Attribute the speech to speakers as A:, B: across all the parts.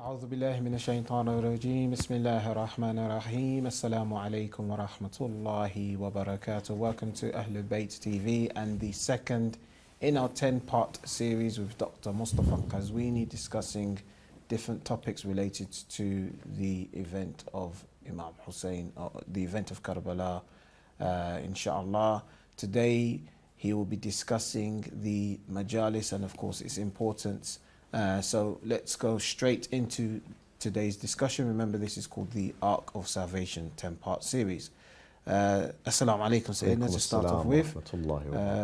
A: أعوذ بالله من الشيطان الرجيم بسم الله الرحمن الرحيم Assalamu alaikum wa rahmatullahi wa barakatuh. Welcome to Ahlul Bayt TV and the second in our 10-part series with Dr. Mustafa Qazwini discussing different topics related to the event of Imam Hussein, or the event of Karbala, inshallah. Today he will be discussing the Majalis and of course its importance. So let's go straight into today's discussion. Remember, this is called the Ark of Salvation 10-part series. Assalamu alaikum, Sayyidina, to start off with.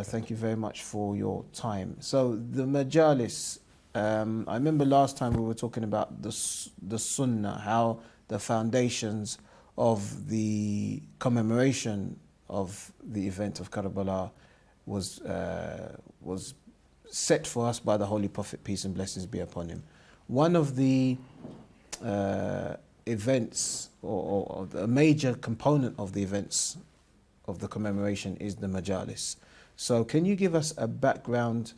A: Thank you very much for your time. So the Majalis, I remember last time we were talking about the Sunnah, how the foundations of the commemoration of the event of Karbala was set for us by the Holy Prophet, peace and blessings be upon him. One of the events, or a major component of the events of the commemoration, is the Majalis. So can you give us a background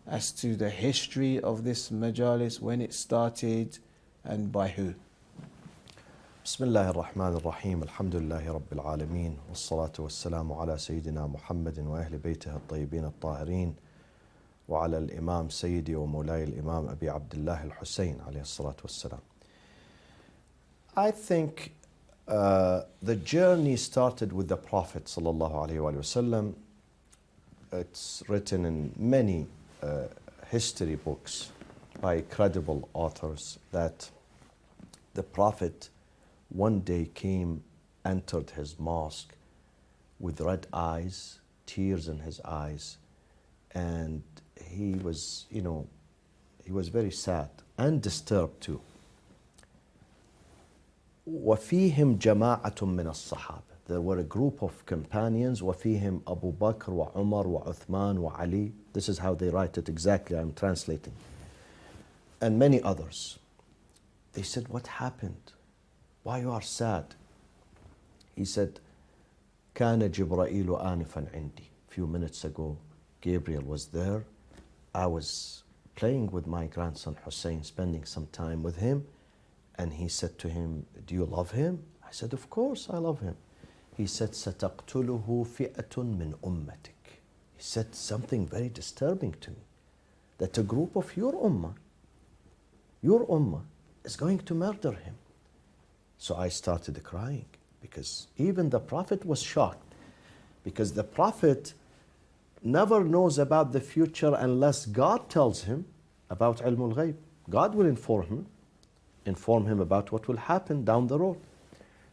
A: as to the history of this Majalis, when it started and by who?
B: بسم الله الرحمن الرحيم الحمد لله رب العالمين والصلاة والسلام على سيدنا محمد وأهل بيته الطيبين الطاهرين وعلى الإمام سيدي ومولاي الإمام أبي عبد الله الحسين عليه الصلاة والسلام. I think the journey started with the Prophet sallallahu alaihi wasallam. It's written in many history books by credible authors that the Prophet one day entered his mosque with red eyes, tears in his eyes, and he was very sad and disturbed too. وفيهم جماعة من الصحابة. There were a group of companions. وفيهم أبو بكر وعمر وعثمان وعلي. This is how they write it exactly. I'm translating. And many others. They said, "What happened? Why you are sad?" He said, كان جبرائيل آنفا عندي. A few minutes ago, Gabriel was there. I was playing with my grandson Hussein, spending some time with him, and he said to him, "Do you love him?" I said, "Of course I love him." He said, "ستقتله فئة من أمتك." He said something very disturbing to me, that a group of your ummah is going to murder him. So I started crying, because even the Prophet was shocked, because the Prophet never knows about the future unless God tells him about ilmul ghaib. God will inform him about what will happen down the road.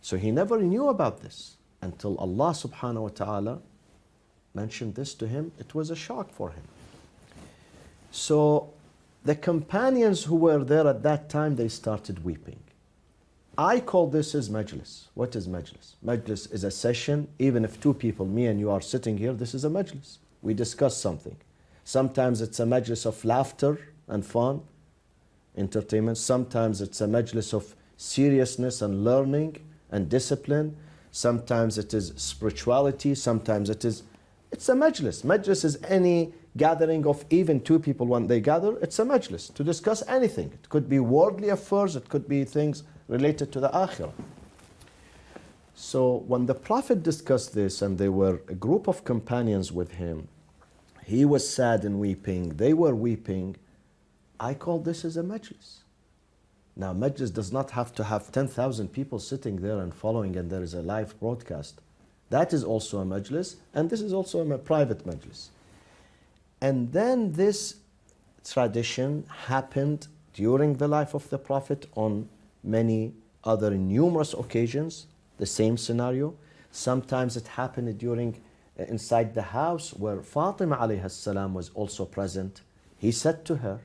B: So he never knew about this until Allah subhanahu wa ta'ala mentioned this to him. It was a shock for him. So the companions who were there at that time, they started weeping. I call this as majlis. What is majlis? Majlis is a session. Even if two people, me and you, are sitting here, this is a majlis. We discuss something. Sometimes it's a majlis of laughter and fun, entertainment. Sometimes it's a majlis of seriousness and learning and discipline. Sometimes it is spirituality. Sometimes it's a majlis. Majlis is any gathering of even two people when they gather. It's a majlis to discuss anything. It could be worldly affairs. It could be things related to the akhirah. So when the Prophet discussed this, and there were a group of companions with him, he was sad and weeping, they were weeping, I call this as a majlis. Now, majlis does not have to have 10,000 people sitting there and following, and there is a live broadcast. That is also a majlis, and this is also a private majlis. And then this tradition happened during the life of the Prophet on many other numerous occasions. The same scenario. Sometimes it happened during inside the house where Fatima alayhi salam was also present. He said to her,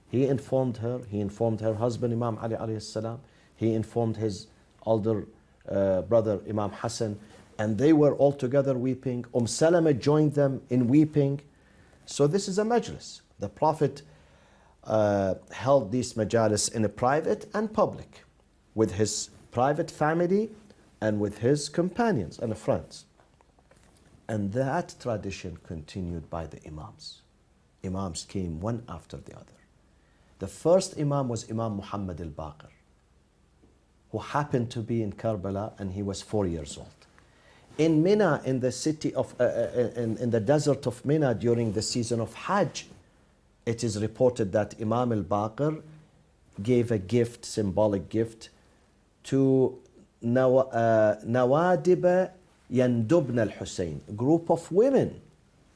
B: he informed her husband Imam Ali alayhi salam, he informed his older brother Imam Hassan, and they were all together weeping. Salama joined them in weeping. So this is a majlis. The Prophet held these majalis in a private and public, with his private family and with his companions and friends. And that tradition continued by the imams. Imams came one after the other. The first Imam was Imam Muhammad al-Baqir, who happened to be in Karbala, and he was 4 years old. In Mina, in the city of, in the desert of Mina during the season of Hajj, it is reported that Imam al-Baqir gave a gift, symbolic gift, to Nawadib Yandubna al-Hussein, a group of women,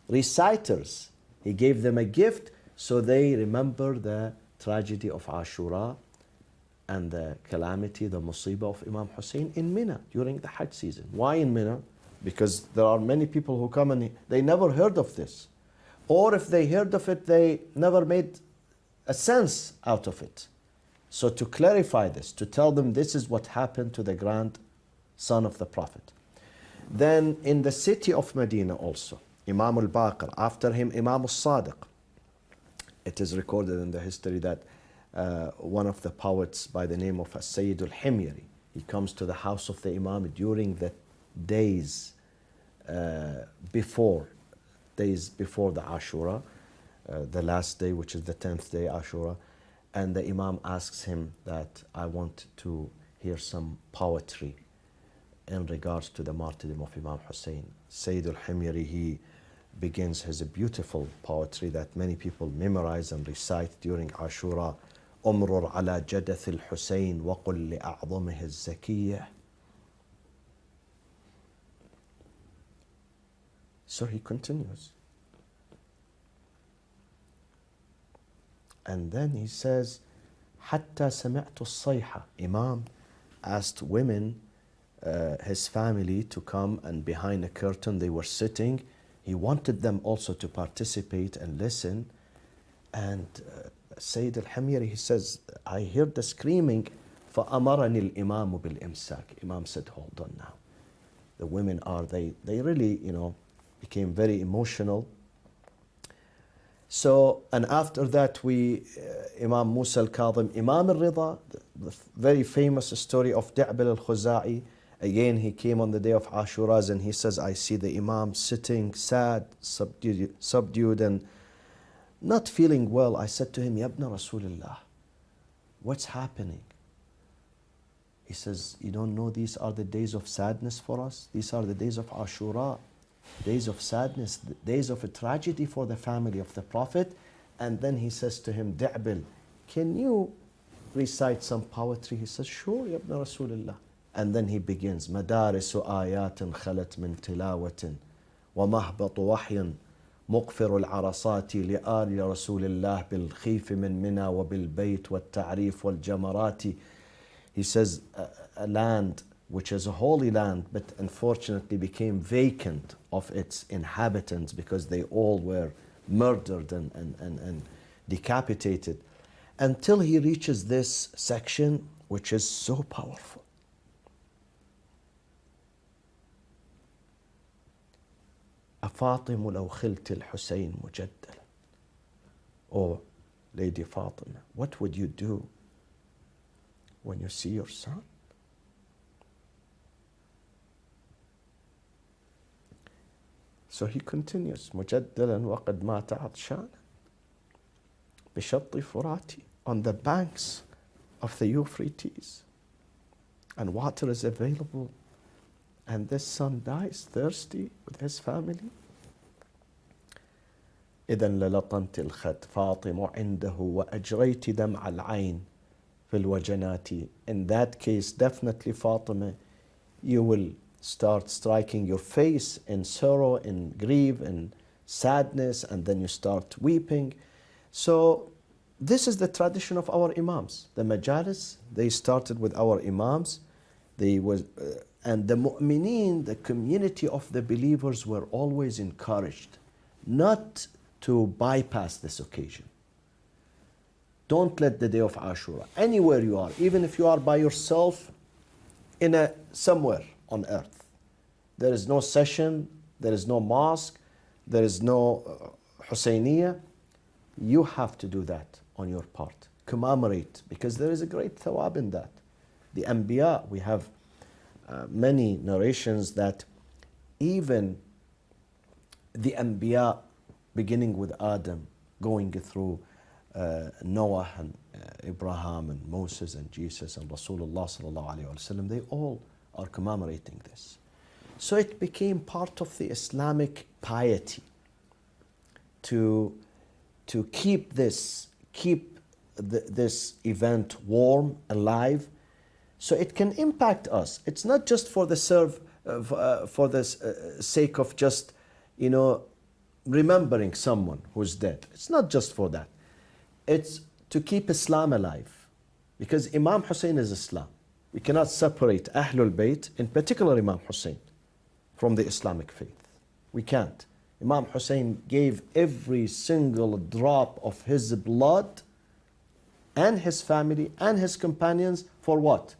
B: reciters. He gave them a gift so they remember the tragedy of Ashura and the calamity, the musibah of Imam Hussein in Mina during the Hajj season. Why in Mina? Because there are many people who come and they never heard of this. Or if they heard of it, they never made a sense out of it. So to clarify this, to tell them this is what happened to the grandson of the Prophet. Then in the city of Medina also, Imam al-Baqir, after him Imam al-Sadiq. It is recorded in the history that one of the poets by the name of Sayyid al-Himyari, he comes to the house of the Imam during the days before the Ashura, the last day, which is the 10th day Ashura, and the Imam asks him that I want to hear some poetry in regards to the martyrdom of Imam Hussein. Sayyid al-Himyari, he begins his beautiful poetry that many people memorize and recite during Ashura. أمرر على جدث الحسين وقل لأعظمه الزكية. So he continues. And then he says, حتى سمعت الصيحة. Imam asked women, his family, to come, and behind a curtain they were sitting. He wanted them also to participate and listen. And Sayyid al-Himyari, he says, I heard the screaming, فَأَمَرَنِي الْإِمَامُ بِالْإِمْسَاكِ. Imam said, hold on now. The women they really, became very emotional. So, and after that Imam Musa al-Kadhim, Imam al-Rida, the very famous story of Di'bil al-Khuza'i. Again, he came on the day of Ashura and he says, I see the Imam sitting sad, subdued and not feeling well. I said to him, Yabna Rasulullah, what's happening? He says, you don't know these are the days of sadness for us? These are the days of Ashura, days of sadness, days of a tragedy for the family of the Prophet. And then he says to him, Di'bil, can you recite some poetry? He says, sure, Yabna Rasulullah. And then he begins, مدارس آيات خلت من تلاوة ومهبط وحي مقفر العرصات لآل رسول الله بالخيف من منى وبالبيت والتعريف والجمرات. He says a land which is a holy land, but unfortunately became vacant of its inhabitants because they all were murdered and decapitated, until he reaches this section which is so powerful. أفاطم لو خلت الحسين مجدلا. Oh, Lady Fatima, what would you do when you see your son? So he continues, مجدلا وقد مات عطشانا بشط فراتي, on the banks of the Euphrates, and water is available, and this son dies thirsty with his family. إذا للطمت الخد فاطم عنده وأجريت دمع العين في الوجنات. In that case, definitely Fatima, you will start striking your face in sorrow, in grief, in sadness, and then you start weeping. So this is the tradition of our Imams. The Majalis, they started with our Imams. And the mu'mineen, the community of the believers, were always encouraged not to bypass this occasion. Don't let the day of Ashura, anywhere you are, even if you are by yourself somewhere on earth, there is no session, there is no mosque, there is no Husayniyah, you have to do that on your part. Commemorate, because there is a great thawab in that. The Anbiya, we have many narrations that even the Anbiya, beginning with Adam, going through Noah and Abraham and Moses and Jesus and Rasulullah sallallahu alayhi wa sallam, they all are commemorating this. So it became part of the Islamic piety to keep this event warm, alive, so it can impact us. It's not just for the sake of just, remembering someone who's dead. It's not just for that. It's to keep Islam alive. Because Imam Hussein is Islam. We cannot separate Ahlul Bayt, in particular Imam Hussein, from the Islamic faith. We can't. Imam Hussein gave every single drop of his blood and his family and his companions for what?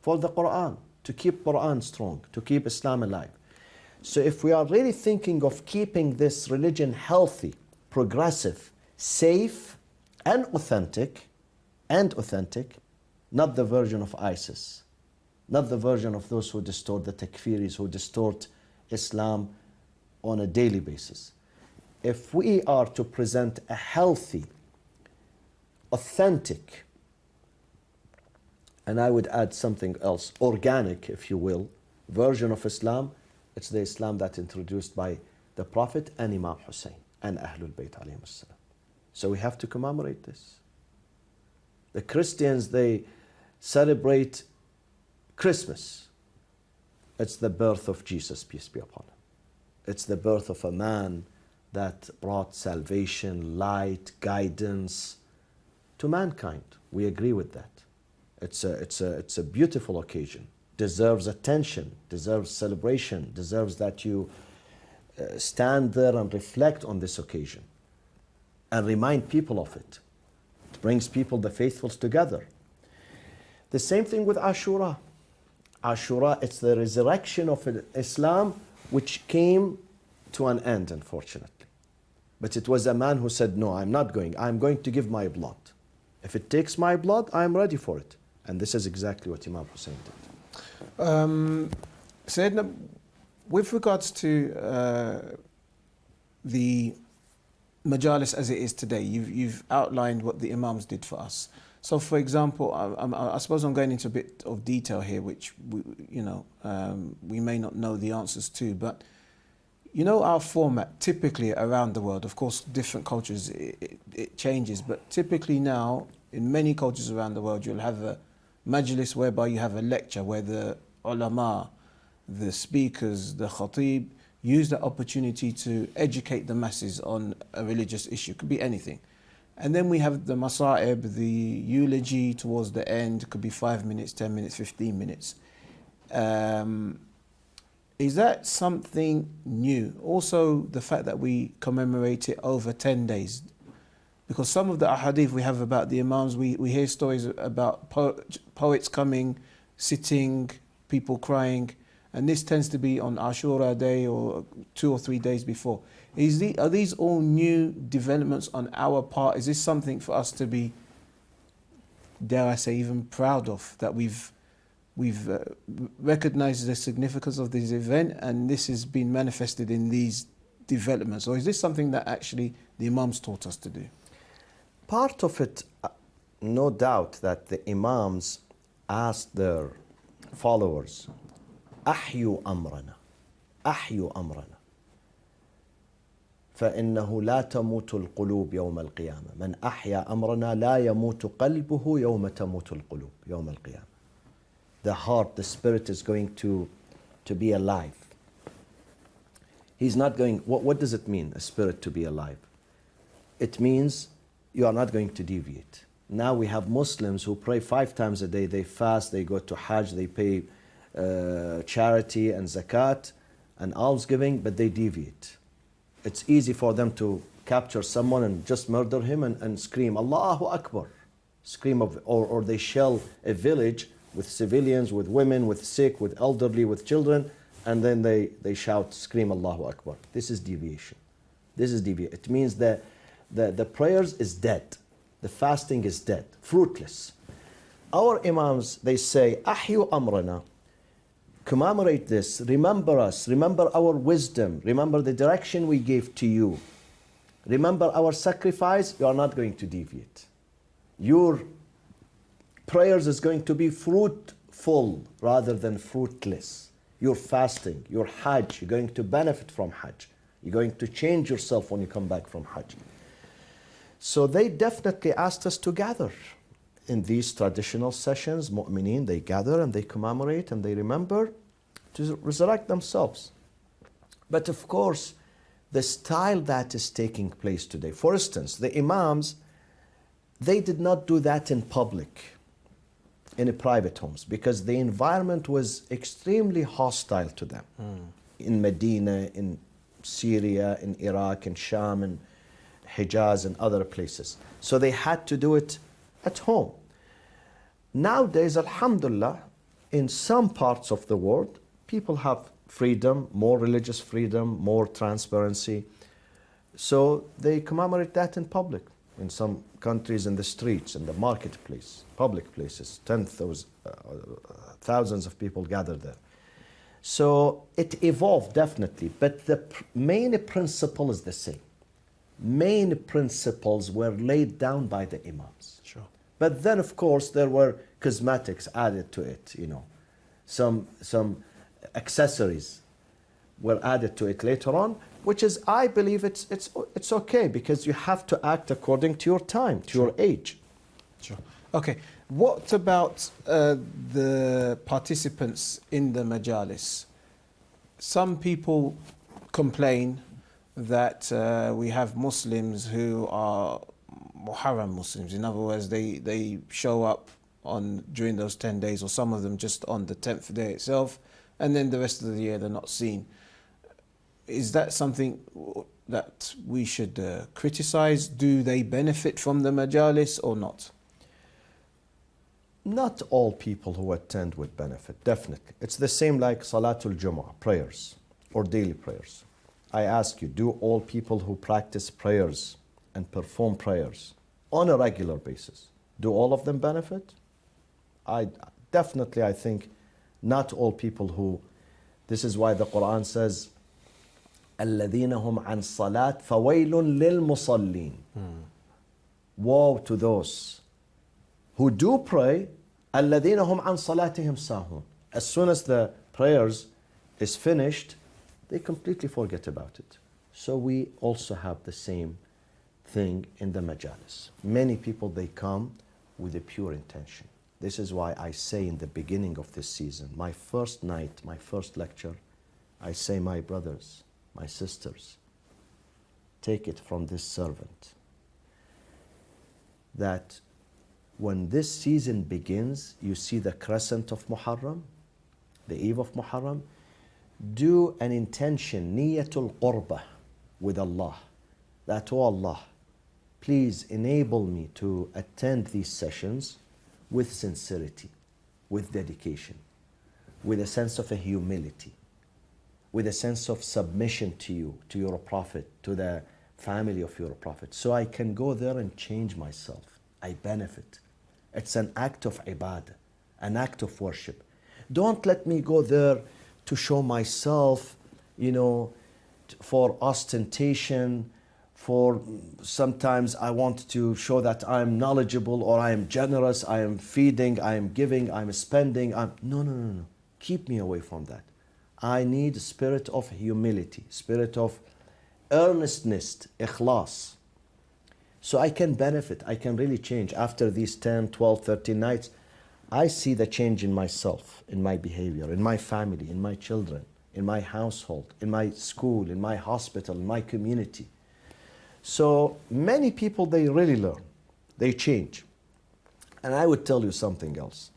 B: For the Quran, to keep Quran strong, to keep Islam alive. So if we are really thinking of keeping this religion healthy, progressive, safe, and authentic, not the version of ISIS, not the version of those who distort, the takfiris, who distort Islam on a daily basis. If we are to present a healthy, authentic, and I would add something else, organic, if you will, version of Islam, it's the Islam that's introduced by the Prophet and Imam Hussein and Ahlul Bayt alayhim as-salam. So we have to commemorate this. The Christians, they celebrate Christmas. It's the birth of Jesus, peace be upon him. It's the birth of a man that brought salvation, light, guidance to mankind. We agree with that. It's a beautiful occasion. Deserves attention, deserves celebration, deserves that you stand there and reflect on this occasion and remind people of it. It brings people, the faithfuls, together. The same thing with Ashura. Ashura, it's the resurrection of Islam, which came to an end, unfortunately. But it was a man who said, no, I'm not going. I'm going to give my blood. If it takes my blood, I'm ready for it. And this is exactly what Imam Hussein did.
A: Sayyidina, with regards to the Majalis as it is today, you've outlined what the Imams did for us. So, for example, I suppose I'm going into a bit of detail here, which we may not know the answers to, but our format typically around the world, of course, different cultures, it changes, but typically now, in many cultures around the world, you'll have a Majlis whereby you have a lecture where the ulama, the speakers, the khatib, use the opportunity to educate the masses on a religious issue. It could be anything. And then we have the masa'ib, the eulogy towards the end. It could be 5 minutes, 10 minutes, 15 minutes. Is that something new? Also, the fact that we commemorate it over 10 days. Because some of the ahadith we have about the Imams, we hear stories about poets coming, sitting, people crying, and this tends to be on Ashura Day or 2 or 3 days before. Are these all new developments on our part? Is this something for us to be, dare I say, even proud of, that we've recognized the significance of this event and this has been manifested in these developments? Or is this something that actually the Imams taught us to do?
B: Part of it, no doubt, that the Imams asked their followers, أحيوا أمرنا أحيوا أمرنا فإنه لا تموت القلوب يوم القيامة من أحيا أمرنا لا يموت قلبه يوم تموت القلوب يوم القيامة. The heart, the spirit is going to be alive. He's not going, what does it mean, a spirit to be alive? It means you are not going to deviate. Now we have Muslims who pray 5 times a day, they fast, they go to Hajj, they pay charity and zakat and almsgiving, but they deviate. It's easy for them to capture someone and just murder him and scream, Allahu Akbar, scream of, or they shell a village with civilians, with women, with sick, with elderly, with children, and then they shout, scream Allahu Akbar. This is deviation. This is deviation. It means that the prayers is dead. The fasting is dead, fruitless. Our Imams, they say, Ahyu amrana, commemorate this, remember us, remember our wisdom, remember the direction we gave to you. Remember our sacrifice, you are not going to deviate. Your prayers is going to be fruitful rather than fruitless. Your fasting, your Hajj, you're going to benefit from Hajj. You're going to change yourself when you come back from Hajj. So they definitely asked us to gather in these traditional sessions. Mu'mineen, they gather and they commemorate and they remember to resurrect themselves. But of course, the style that is taking place today, for instance, the Imams, they did not do that in public, in private homes, because the environment was extremely hostile to them. In Medina, in Syria, in Iraq, in Sham, in Hijaz, and other places. So they had to do it at home. Nowadays, alhamdulillah, in some parts of the world, people have freedom, more religious freedom, more transparency. So they commemorate that in public. In some countries, in the streets, in the marketplace, public places, thousands of people gather there. So it evolved definitely, but the main principle is the same. Main principles were laid down by the Imams.
A: Sure.
B: But then, of course, there were cosmetics added to it, you know. Some accessories were added to it later on, which is, I believe it's okay, because you have to act according to your time, to your age.
A: Sure. Okay. What about the participants in the majalis? Some people complain that we have Muslims who are Muharram Muslims. In other words, they show up during those 10 days, or some of them just on the 10th day itself, and then the rest of the year they're not seen. Is that something that we should criticize? Do they benefit from the majalis or not?
B: Not all people who attend would benefit, definitely. It's the same like Salatul Jumu'ah, prayers, or daily prayers. I ask you, do all people who practice prayers and perform prayers on a regular basis, do all of them benefit? I think not all people who, this is why the Quran says, الَّذِينَ هُمْ عَنْ صَلَاةٍ فَوَيْلٌ لِلْمُصَلِّينَ. Woe to those who do pray, الَّذِينَ هُمْ عَنْ صَلَاتِهِمْ سَاهُونَ. As soon as the prayers is finished, they completely forget about it. So we also have the same thing in the majalis. Many people, they come with a pure intention. This is why I say in the beginning of this season, my first night, my first lecture, I say, my brothers, my sisters, take it from this servant, that when this season begins, you see the crescent of Muharram, the eve of Muharram, do an intention, niyatul qurbah, with Allah, that, oh Allah, please enable me to attend these sessions with sincerity, with dedication, with a sense of a humility, with a sense of submission to you, to your Prophet, to the family of your Prophet, so I can go there and change myself. I benefit. It's an act of ibadah, an act of worship. Don't let me go there to show myself, you know, for ostentation, for sometimes I want to show that I'm knowledgeable, or I am generous, I am feeding, I am giving, I'm spending. No. Keep me away from that. I need a spirit of humility, spirit of earnestness, ikhlas. So I can benefit, I can really change. After these 10, 12, 13 nights, I see the change in myself, in my behavior, in my family, in my children, in my household, in my school, in my hospital, in my community. So many people, they really learn, they change. And I would tell you something else.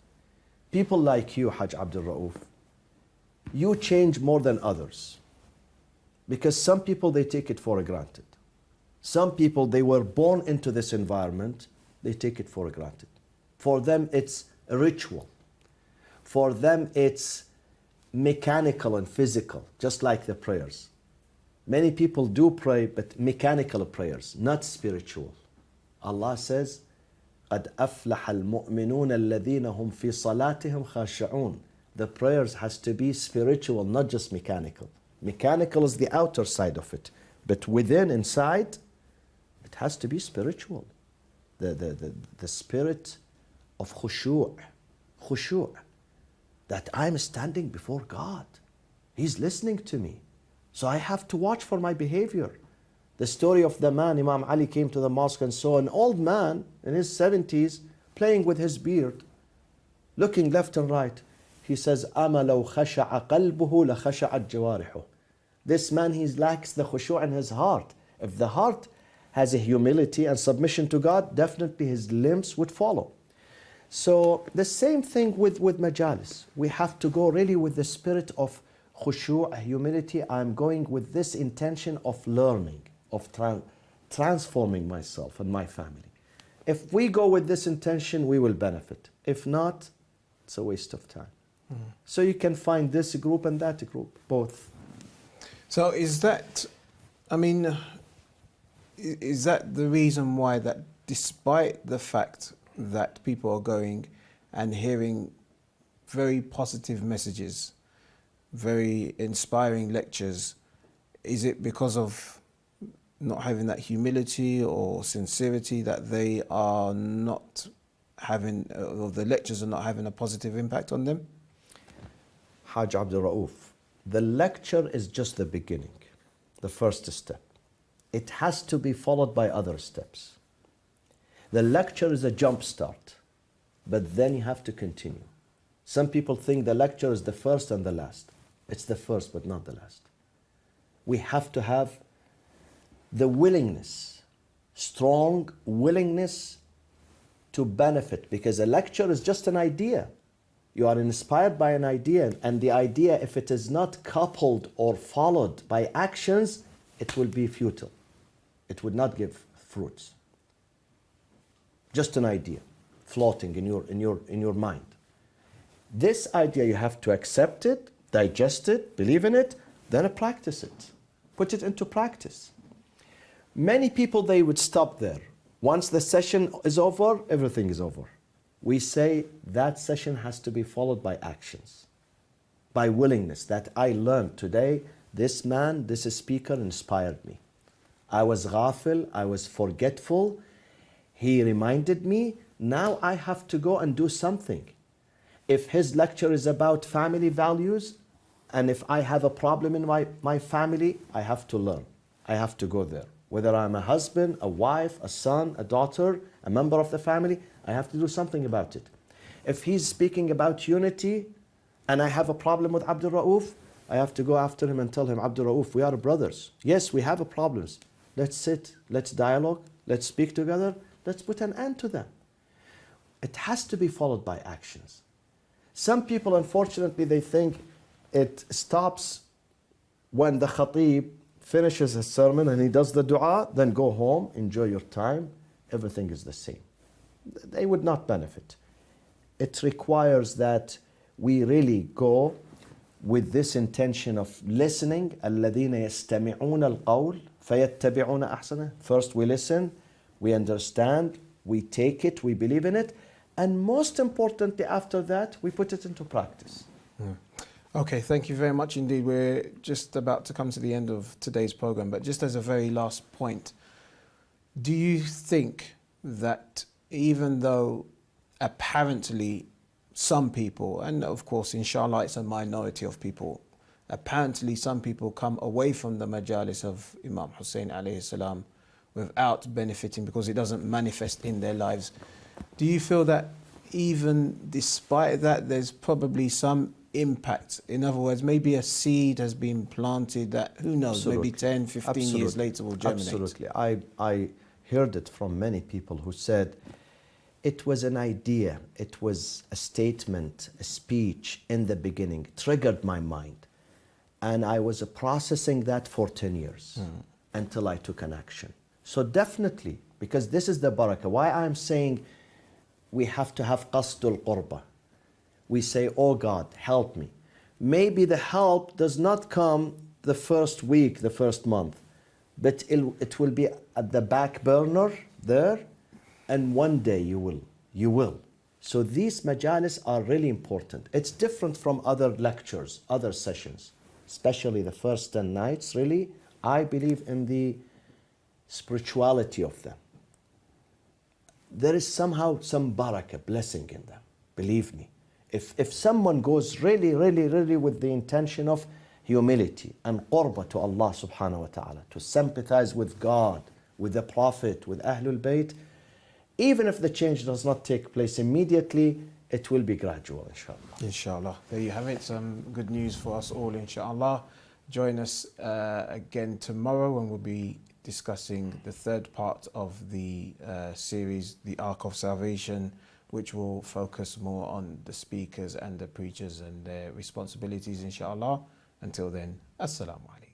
B: People like you, Hajj Abdul Rauf, you change more than others. Because some people, they take it for granted. Some people, they were born into this environment, they take it for granted. For them, it's a ritual. For them, it's mechanical and physical, just like the prayers. Many people do pray, but mechanical prayers, not spiritual. Allah says, قَدْ أَفْلَحَ الْمُؤْمِنُونَ الَّذِينَ هُمْ فِي صَلَاتِهِمْ خَاشِعُونَ. The prayers has to be spiritual, not just mechanical. Mechanical is the outer side of it, but within, inside, It has to be spiritual. The spirit of khushu', that I'm standing before God. He's listening to me. So I have to watch for my behavior. The story of the man, Imam Ali came to the mosque and saw an old man in his 70s playing with his beard, looking left and right. He says, أَمَا لَوْ خَشَعَ قَلْبُهُ لَخَشَعَتْ جَوَارِحُهُ. This man, he lacks the khushu' in his heart. If the heart has a humility and submission to God, definitely his limbs would follow. So the same thing with majalis. We have to go really with the spirit of khushu', humility. I'm going with this intention of learning, of transforming myself and my family. If we go with this intention, we will benefit. If not, it's a waste of time. So you can find this group and that group, both.
A: So is that, I mean, is that the reason why that despite the fact that people are going and hearing very positive messages, very inspiring lectures, is it because of not having that humility or sincerity that they are not having, or the lectures are not having a positive impact on them?
B: Hajj Abdul Rauf, the lecture is just the beginning, the first step. It has to be followed by other steps. The lecture is a jump start, but then you have to continue. Some people think the lecture is the first and the last. It's the first, but not the last. We have to have the willingness, strong willingness to benefit, because a lecture is just an idea. You are inspired by an idea, and the idea, if it is not coupled or followed by actions, it will be futile. It would not give fruits. Just an idea floating in your mind. This idea, you have to accept it, digest it, believe in it, then practice it. Put it into practice. Many people, they would stop there. Once the session is over, everything is over. We say that session has to be followed by actions, by willingness, that I learned today, this man, this speaker inspired me. I was ghafil, I was forgetful. He reminded me, now I have to go and do something. If his lecture is about family values, and if I have a problem in my family, I have to learn. I have to go there. Whether I'm a husband, a wife, a son, a daughter, a member of the family, I have to do something about it. If he's speaking about unity, and I have a problem with Abdul Rauf, I have to go after him and tell him, Abdul Rauf, we are brothers. Yes, we have problems. Let's sit, let's dialogue, let's speak together, let's put an end to them. It has to be followed by actions. Some people, unfortunately, they think it stops when the khatib finishes his sermon and he does the dua, then go home, enjoy your time, everything is the same. They would not benefit. It requires that we really go with this intention of listening. الَّذِينَ يَسْتَمِعُونَ الْقَوْلِ فَيَتَّبِعُونَ أَحْسَنَهُ. First we listen, we understand, we take it, we believe in it, and most importantly after that, we put it into practice.
A: Okay, thank you very much indeed. We're just about to come to the end of today's program, but just as a very last point, do you think that even though apparently some people, and of course inshallah it's a minority of people, apparently some people come away from the majalis of Imam Hussein alayhi salam without benefiting because it doesn't manifest in their lives, do you feel that even despite that there's probably some impact? In other words, maybe a seed has been planted that, who knows,
B: Absolutely.
A: maybe 10, 15 years later will germinate.
B: Absolutely. I heard it from many people who said it was an idea, it was a statement, a speech in the beginning, triggered my mind. And I was processing that for 10 years until I took an action. So definitely, because this is the barakah, why I'm saying we have to have qasdul qurba. We say, oh God, help me. Maybe the help does not come the first week, the first month, but it will be at the back burner there, and one day you will. So these majalis are really important. It's different from other lectures, other sessions, especially the first 10 nights, really. I believe in the spirituality of them, there is somehow some barakah, blessing in them. Believe me. If someone goes really with the intention of humility and qurba to Allah subhanahu wa ta'ala, to sympathize with God, with the Prophet, with Ahlul Bayt, even if the change does not take place immediately, it will be gradual, inshallah.
A: Inshallah. There you have it. Some good news for us all, inshallah. Join us again tomorrow when we'll be discussing the third part of the series, The Ark of Salvation, which will focus more on the speakers and the preachers and their responsibilities, inshallah. Until then, assalamu alaikum.